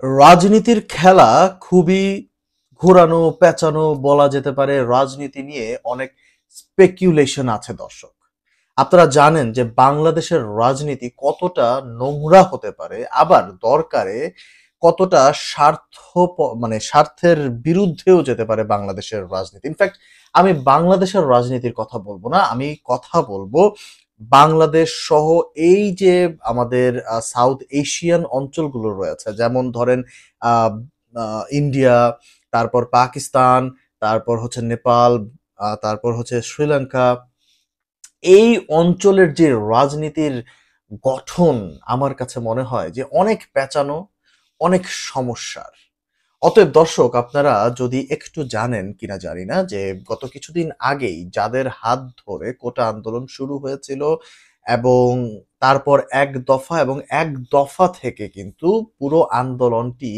রাজনীতির খেলা খুবই ঘোরানো পেঁচানো বলা যেতে পারে। রাজনীতি নিয়ে অনেক স্পেকুলেশন আছে দর্শক। আপনারা জানেন যে বাংলাদেশের রাজনীতি কতটা নোংরা হতে পারে, আবার দরকারে কতটা মানে স্বার্থের বিরুদ্ধেও যেতে পারে বাংলাদেশের রাজনীতি। ইনফ্যাক্ট আমি বাংলাদেশের রাজনীতির কথা বলবো না, আমি কথা বলবো বাংলাদেশ সহ এই যে আমাদের সাউথ এশিয়ান অঞ্চলগুলো রয়েছে, যেমন ধরেন আহ, ইন্ডিয়া, তারপর পাকিস্তান, তারপর হচ্ছে নেপাল, তারপর হচ্ছে শ্রীলঙ্কা। এই অঞ্চলের যে রাজনীতির গঠন আমার কাছে মনে হয় যে অনেক পেঁচানো, অনেক সমস্যার। অতএব দর্শক, আপনারা যদি একটু জানেন কিনা জানি না যে গত কিছুদিন আগেই যাদের হাত ধরে কোটা আন্দোলন শুরু হয়েছিল, এবং তারপর এক দফা এবং এক দফা থেকে কিন্তু পুরো আন্দোলনটি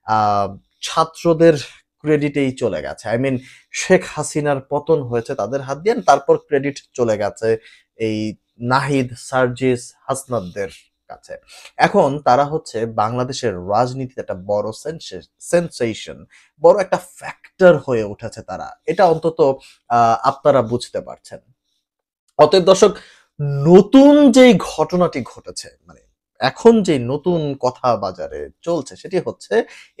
আহ, ছাত্রদের ক্রেডিটেই চলে গেছে। আই মিন, শেখ হাসিনার পতন হয়েছে তাদের হাত দিয়ে, তারপর ক্রেডিট চলে গেছে এই নাহিদ, সার্জিস, হাসনাতদের কাছে। এখন তারা হচ্ছে বাংলাদেশের রাজনীতিতে একটা বড় সেন্সেশন, বড় একটা ফ্যাক্টর হয়ে উঠেছে তারা। এটা অন্তত আপনারা বুঝতে পারছেন। অতএব দর্শক, নতুন যেই ঘটনাটি ঘটেছে, মানে এখন যে নতুন কথা বাজারে চলছে, সেটি হচ্ছে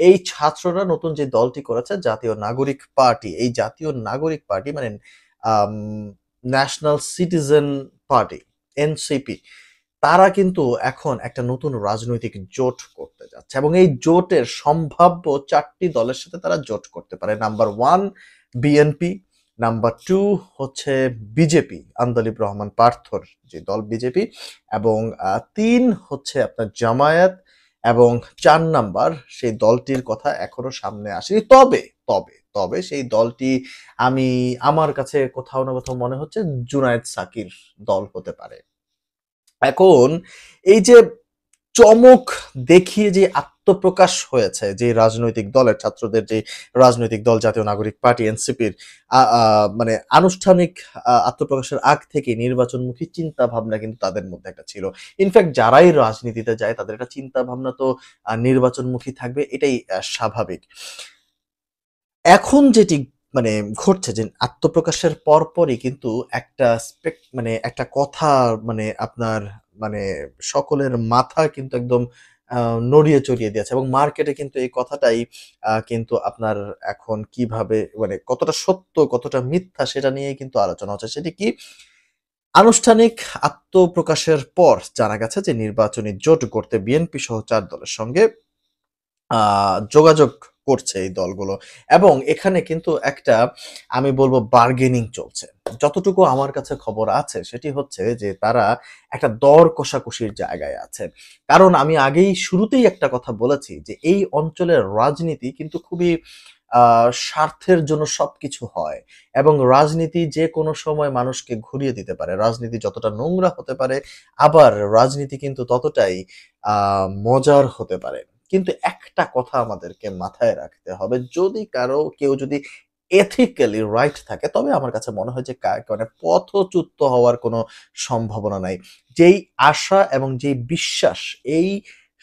এই ছাত্ররা নতুন যে দলটি করেছে জাতীয় নাগরিক পার্টি। এই জাতীয় নাগরিক পার্টি মানে ন্যাশনাল সিটিজেন পার্টি, এনসিপি, তারা কিন্তু এখন একটা নতুন রাজনৈতিক জোট করতে যাচ্ছে, এবং এই জোটের সম্ভাব্য 4টি দলের সাথে তারা জোট করতে পারে। নাম্বার 1 বিএনপি, নাম্বার 2 হচ্ছে বিজেপি, আন্দলিব রহমান পার্থর যে দল বিজেপি, এবং 3 হচ্ছে আপনার জামায়াত, এবং 4 নাম্বার সেই দলটির কথা এখনো সামনে আসেনি। তবে তবে তবে সেই দলটি আমি আমার কাছে কোথাও না কোথাও মনে হচ্ছে জুনায়েদ সাকির দল হতে পারে। এখন এই যে চমক দেখিয়ে যে আত্মপ্রকাশ হয়েছে যে রাজনৈতিক দলের, ছাত্রদের যে রাজনৈতিক দল জাতীয় নাগরিক পার্টি এনসিপির, মানে আনুষ্ঠানিক আত্মপ্রকাশের আগ থেকে নির্বাচনমুখী চিন্তা ভাবনা কিন্তু তাদের মধ্যে একটা ছিল। ইনফ্যাক্ট যারাই রাজনীতিতে যায় তাদের একটা চিন্তা ভাবনা তো নির্বাচনমুখী থাকবে, এটাই স্বাভাবিক। এখন যেটি মানে ঘটছে যে আত্মপ্রকাশের পরপরই কিন্তু একটা মানে একটা কথা, মানে আপনার মানে সকলের মাথা কিন্তু একদম নড়িয়ে চড়িয়ে দিয়েছে, এবং মার্কেটে কিন্তু এই কথাটাই কিন্তু আপনার এখন কিভাবে মানে কতটা সত্য কতটা মিথ্যা সেটা নিয়ে কিন্তু আলোচনা হচ্ছে। সেটি কি, আনুষ্ঠানিক আত্মপ্রকাশের পর জানা গেছে যে নির্বাচনী জোট করতে বিএনপি সহ 4 দলের সঙ্গে যোগাযোগ করছে এই দলগুলো, এবং এখানে কিন্তু একটা আমি বলবো বার্গেনিং চলছে। যতটুকু আমার কাছে খবর আছে সেটি হচ্ছে যে তারা একটা দর কষাকষির জায়গায় আছে। কারণ আমি আগেই শুরুতেই একটা কথা বলেছি যে এই অঞ্চলের রাজনীতি কিন্তু খুবই স্বার্থের জন্য সবকিছু হয়, এবং রাজনীতি যে কোনো সময় মানুষকে ঘুরিয়ে দিতে পারে। রাজনীতি যতটা নোংরা হতে পারে, আবার রাজনীতি কিন্তু ততটাই মজার হতে পারে। কিন্তু একটা কথা আমাদেরকে মাথায় রাখতে হবে, যদি কেউ যদি এথিক্যালি রাইট থাকে, তবে আমার কাছে মনে হয় যে মানে পথচ্যুত হওয়ার কোনো সম্ভাবনা নাই। যেই আশা এবং যেই বিশ্বাস এই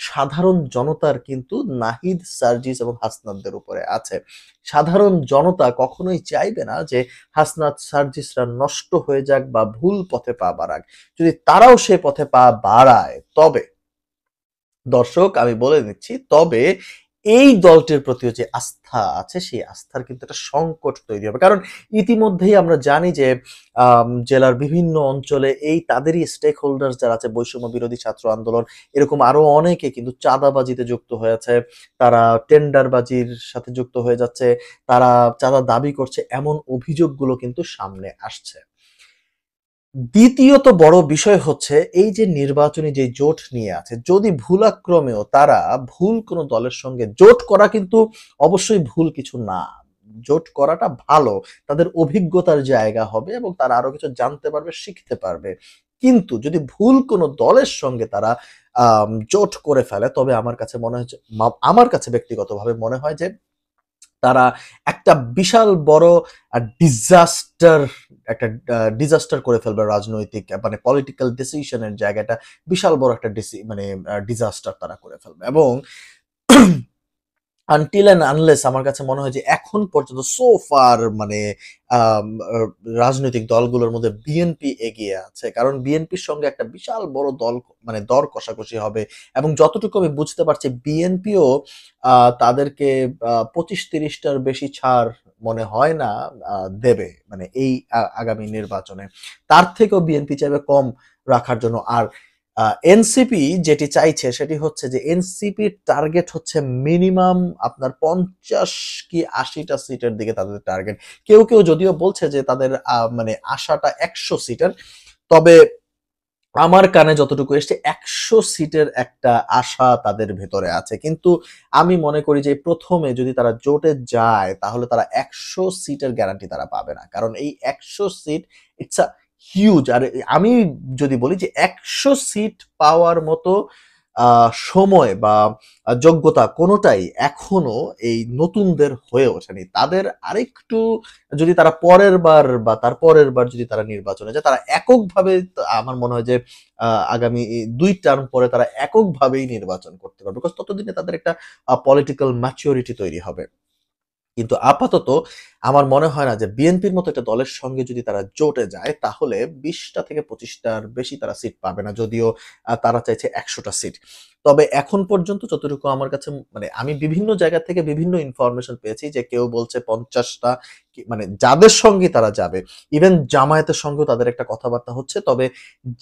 সাধারণ জনতার কিন্তু নাহিদ, সার্জিস এবং হাসনাতদের উপরে আছে। সাধারণ জনতা কখনোই চাইবে না যে হাসনাত, সার্জিসরা নষ্ট হয়ে যাক বা ভুল পথে পা বাড়াক। যদি তারাও সে পথে পা বাড়ায়, তবে দর্শক আমি বলে দিচ্ছি, তবে এই দলটির প্রতিও যে আস্থা আছে সেই আস্থার কিন্তু একটা সংকট তৈরি হবে। কারণ ইতিমধ্যেই আমরা জানি যে জেলার বিভিন্ন অঞ্চলে এই তাদেরই স্টেক হোল্ডার যারা আছে, বৈষম্য বিরোধী ছাত্র আন্দোলন, এরকম আরো অনেকে কিন্তু চাঁদাবাজিতে যুক্ত হয়েছে, তারা টেন্ডারবাজির সাথে যুক্ত হয়ে যাচ্ছে, তারা চাঁদা দাবি করছে, এমন অভিযোগগুলো কিন্তু সামনে আসছে। দ্বিতীয়ত বড় বিষয় হচ্ছে এই যে নির্বাচনী যে জোট নিয়ে আছে, যদি ভুলাক্রমেও তারা ভুল কোনো দলের সঙ্গে জোট করা কিন্তু অবশ্যই ভুল কিছু না। জোট করাটা ভালো, তাদের অভিজ্ঞতার জায়গা হবে এবং তারা আরো কিছু জানতে পারবে, শিখতে পারবে। কিন্তু যদি ভুল কোনো দলের সঙ্গে তারা জোট করে ফেলে, তবে আমার কাছে মনে হচ্ছে, আমার কাছে ব্যক্তিগতভাবে মনে হয় যে তারা একটা বিশাল বড় ডিজাস্টার একটা ডিজাস্টার করে ফেলবে রাজনৈতিক, মানে পলিটিক্যাল ডিসিশনের জায়গাটা বিশাল বড় একটা মানে ডিজাস্টার তারা করে ফেলবে। এবং আনটিল অ্যান্ড আনলেস আমার কাছে মনে হয় যে এখন পর্যন্ত সো ফার মানে আম, আহ, রাজনৈতিক দলগুলোর মধ্যে বিএনপি এগিয়ে আছে, কারণ বিএনপির সঙ্গে একটা বিশাল বড় দল মানে দর কষাকষি হবে। এবং যতটুকু আমি বুঝতে পারছি বিএনপিও তাদেরকে 25-30টার বেশি ছাড় মনে হয় না দেবে মানে এই আগামী নির্বাচনে। তার থেকেও বিএনপি চাইবে কম রাখার জন্য। আর এনসিপি যেটি চাইছে সেটি হচ্ছে যে এনসিপির টার্গেট হচ্ছে মিনিমাম আপনার 50 কি 80টা সিটের দিকে তাদের টার্গেট। কেউ কেউ যদিও বলছে যে তাদের মানে আশাটা 100 সিটের, তবে আমার কানে যতটুকু এসছে 100 সিটের একটা আশা তাদের ভেতরে আছে। কিন্তু আমি মনে করি যে প্রথমে যদি তারা জোটে যায় তাহলে তারা 100 সিটের গ্যারান্টি তারা পাবে না, কারণ এই 100 সিট ইটস আ হিউজ। আর আমি যদি বলি যে 100 সিট পাওয়ার মতো সময় বা যোগ্যতা কোনোটাই এখনো এই নতুনদের হয়ে ওঠেনি। তাদের আরেকটু যদি তারা পরের বার বা তার পরের বার যদি তারা নির্বাচনে যায় তারা এককভাবে, আমার মনে হয় যে আগামী 2 টার্ম পরে তারা এককভাবেই নির্বাচন করতে পারবে, বিকজ ততদিনে তাদের একটা পলিটিক্যাল ম্যাচুরিটি তৈরি হবে। কিন্তু আপাতত আমার মনে হয় না যে বিএনপির মতো একটা দলের সঙ্গে যদি তারা জোটে যায় তাহলে 20টা থেকে 25টার বেশি তারা সিট পাবে না, যদিও তারা চাইছে 100টা সিট। তবে এখন পর্যন্ত যতটুকু আমার কাছে মানে আমি বিভিন্ন জায়গা থেকে বিভিন্ন ইনফরমেশন পেয়েছি যে কেউ বলছে 50টা, মানে যাদের সঙ্গে তারা যাবে। ইভেন জামায়াতের সঙ্গেও তাদের একটা কথাবার্তা হচ্ছে। তবে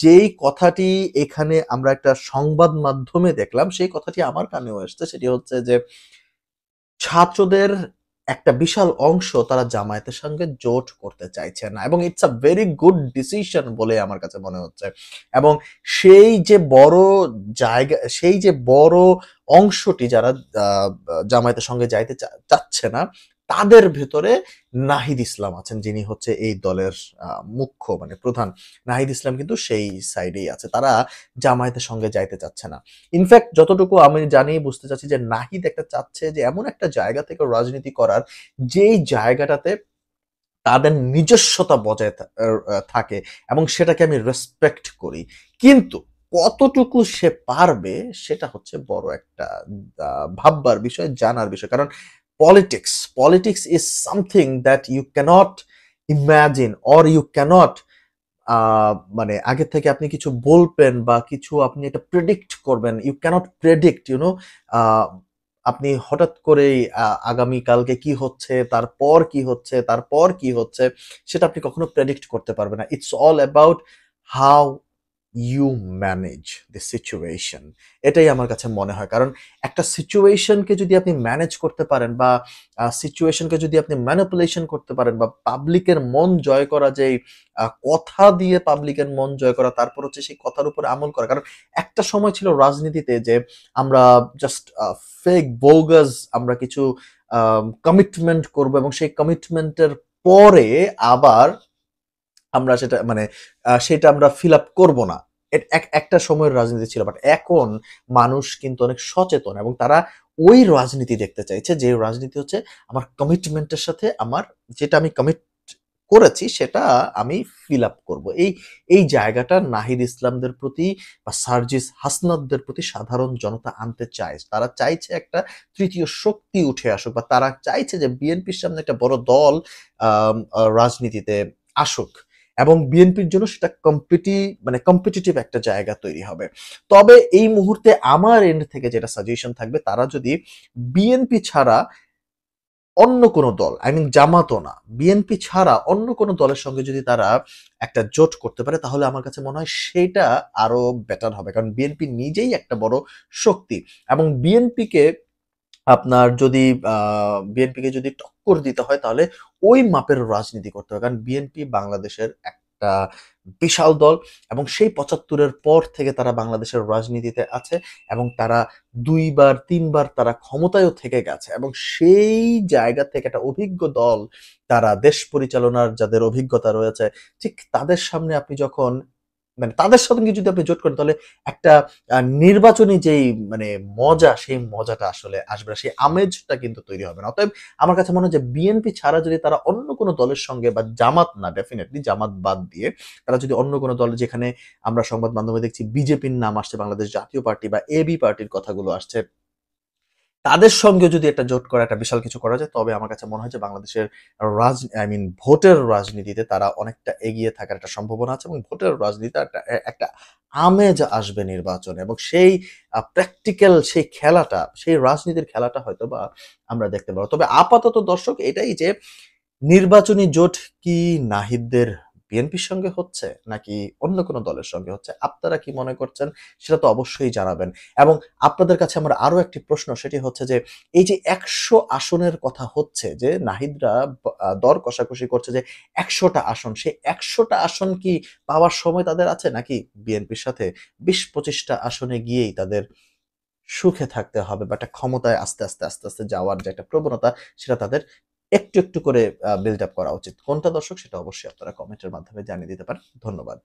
যেই কথাটি এখানে আমরা একটা সংবাদ মাধ্যমে দেখলাম সেই কথাটি আমার কানেও এসছে, সেটি হচ্ছে যে ছাত্রদের একটা বিশাল অংশ তারা জামায়াতের সঙ্গে জোট করতে চাইছে না, এবং it's a very good decision বলে আমার কাছে মনে হচ্ছে। এবং সেই যে বড় জায়গা, সেই যে বড় অংশটি যারা জামায়াতের সঙ্গে যাইতে চাচ্ছে না তাদের ভেতরে নাহিদ ইসলাম আছেন, যিনি হচ্ছে এই দলের মুখ্য মানে প্রধান। নাহিদ ইসলাম কিন্তু সেই সাইডেই আছে, তারা জামায়াতের সঙ্গে যাইতে চাচ্ছে না। ইনফ্যাক্ট যতটুকু আমি জানি বুঝতে চাচ্ছি যে নাহিদ একটা চাচ্ছে যে এমন একটা জায়গা থেকে রাজনীতি করার যেই জায়গাটাতে তাদের নিজস্বতা বজায় থাকে, এবং সেটাকে আমি রেসপেক্ট করি। কিন্তু কতটুকু সে পারবে সেটা হচ্ছে বড় একটা ভাববার বিষয়, জানার বিষয়। কারণ politics is something that you cannot imagine or you cannot মানে আগে থেকে আপনি কিছু বলবেন বা কিছু আপনি এটা প্রেডিক্ট করবেন, ইউ ক্যানট প্রেডিক্ট ইউনো। আপনি হঠাৎ করেই আগামী কালকে কি হচ্ছে, তারপর কি হচ্ছে, তারপর কি হচ্ছে সেটা আপনি কখনো প্রেডিক্ট করতে পারবেন না। It's all about how you manage the situation. এটাই আমার কাছে মনে হয়। কারণ একটা সিচুয়েশনকে যদি আপনি ম্যানেজ করতে পারেন বা সিচুয়েশনকে যদি আপনি ম্যানিপুলেশন করতে পারেন বা পাবলিকের মন জয় করা, যে কথা দিয়ে পাবলিকের মন জয় করা, তারপর হচ্ছে সেই কথার উপরে আমল করা। কারণ একটা সময় ছিল রাজনীতিতে যে আমরা জাস্ট ফেক বোগাস আমরা কিছু কমিটমেন্ট করব এবং সেই কমিটমেন্টের পরে আবার আমরা সেটা মানে সেটা আমরা ফিল আপ করবো না। একটা সময়ের রাজনীতি ছিল, বাট এখন মানুষ কিন্তু অনেক সচেতন এবং তারা ওই রাজনীতি দেখতে চাইছে যে রাজনীতি হচ্ছে আমার কমিটমেন্টের সাথে আমার যেটা আমি কমিট করেছি সেটা আমি ফিল আপ করবো। এই জায়গাটা নাহিদ ইসলামদের প্রতি বা সার্জিস হাসনাতদের প্রতি সাধারণ জনতা আনতে চায়। তারা চাইছে একটা তৃতীয় শক্তি উঠে আসুক, বা তারা চাইছে যে বিএনপির সামনে একটা বড় দল রাজনীতিতে আসুক, এবং বিএনপির জন্য সেটা মানে কম্পিটিটিভ একটা জায়গা তৈরি হবে। তবে এই মুহূর্তে আমার এন্ড থেকে যেটা সাজেশন থাকবে, তারা যদি বিএনপি ছাড়া অন্য কোনো দল, আই মিন জামাতও না, বিএনপি ছাড়া অন্য কোনো দলের সঙ্গে যদি তারা একটা জোট করতে পারে তাহলে আমার কাছে মনে হয় সেটা আরো বেটার হবে। কারণ বিএনপি নিজেই একটা বড় শক্তি, এবং বিএনপিকে যদি টক্কর দিতে হয় তাহলে ওই মাপের রাজনীতি করতে হবে। কারণ বিএনপি বাংলাদেশের একটা বিশাল দল, এবং সেই 75-এর পর থেকে তারা বাংলাদেশের রাজনীতিতে আছে, এবং তারা 2বার 3বার তারা ক্ষমতায়ও থেকে গেছে, এবং সেই জায়গা থেকে একটা অভিজ্ঞ দল, তারা দেশ পরিচালনার যাদের অভিজ্ঞতা রয়েছে, ঠিক তাদের সামনে আপনি যখন মানে তাদের সঙ্গে যদি আপনি জোট করেন তাহলে একটা নির্বাচনী যেই মানে মজা, সেই মজাটা আসলে আসবে না, সেই আমেজটা কিন্তু তৈরি হবে না। অতএব আমার কাছে মনে হয় যে বিএনপি ছাড়া যদি তারা অন্য কোনো দলের সঙ্গে, বা জামাত না, ডেফিনেটলি জামাত বাদ দিয়ে তারা যদি অন্য কোনো দল, যেখানে আমরা সংবাদ মাধ্যমে দেখছি বিজেপির নাম আসছে, বাংলাদেশ জাতীয় পার্টি বা এবি পার্টির কথাগুলো আসছে, তাদের সঙ্গে যদি একটা জোট করা একটা বিশাল কিছু করা যায়, তবে আমার কাছে মনে হয় যে বাংলাদেশের ভোটের রাজনীতিতে তারা অনেকটা এগিয়ে থাকার একটা সম্ভাবনা আছে এবং ভোটের রাজনীতিতে একটা আমেজ আসবে নির্বাচনে এবং সেই প্র্যাকটিক্যাল সেই খেলাটা, সেই রাজনীতির খেলাটা হয়তোবা আমরা দেখতে পাবো। তবে আপাতত দর্শক এটাই যে নির্বাচনী জোট কি নাহিদদের বিএনপির সঙ্গে হচ্ছে নাকি অন্য কোনো দলের সঙ্গে হচ্ছে? আপনারা কি মনে করছেন? সেটা তো অবশ্যই জানাবেন। এবং আপনাদের কাছে আমার আরো একটি প্রশ্ন, সেটি হচ্ছে যে এই যে ১০০ আসনের কথা হচ্ছে যে নাহিদরা দর কষাকষি করছে যে ১০০ টা আসন, সেই ১০০ টা আসন কি পাওয়ার সময় তাদের আছে? নাকি বিএনপির সাথে ২০-২৫ টা আসনে গিয়েই তাদের সুখে থাকতে হবে বা একটা ক্ষমতায় আস্তে আস্তে যাওয়ার যে একটা প্রবণতা, সেটা তাদের একটু করে বিল্ড আপ করা উচিত? কোনটা দর্শক, সেটা অবশ্যই আপনারা কমেন্টের মাধ্যমে জানিয়ে দিতে পারেন। ধন্যবাদ।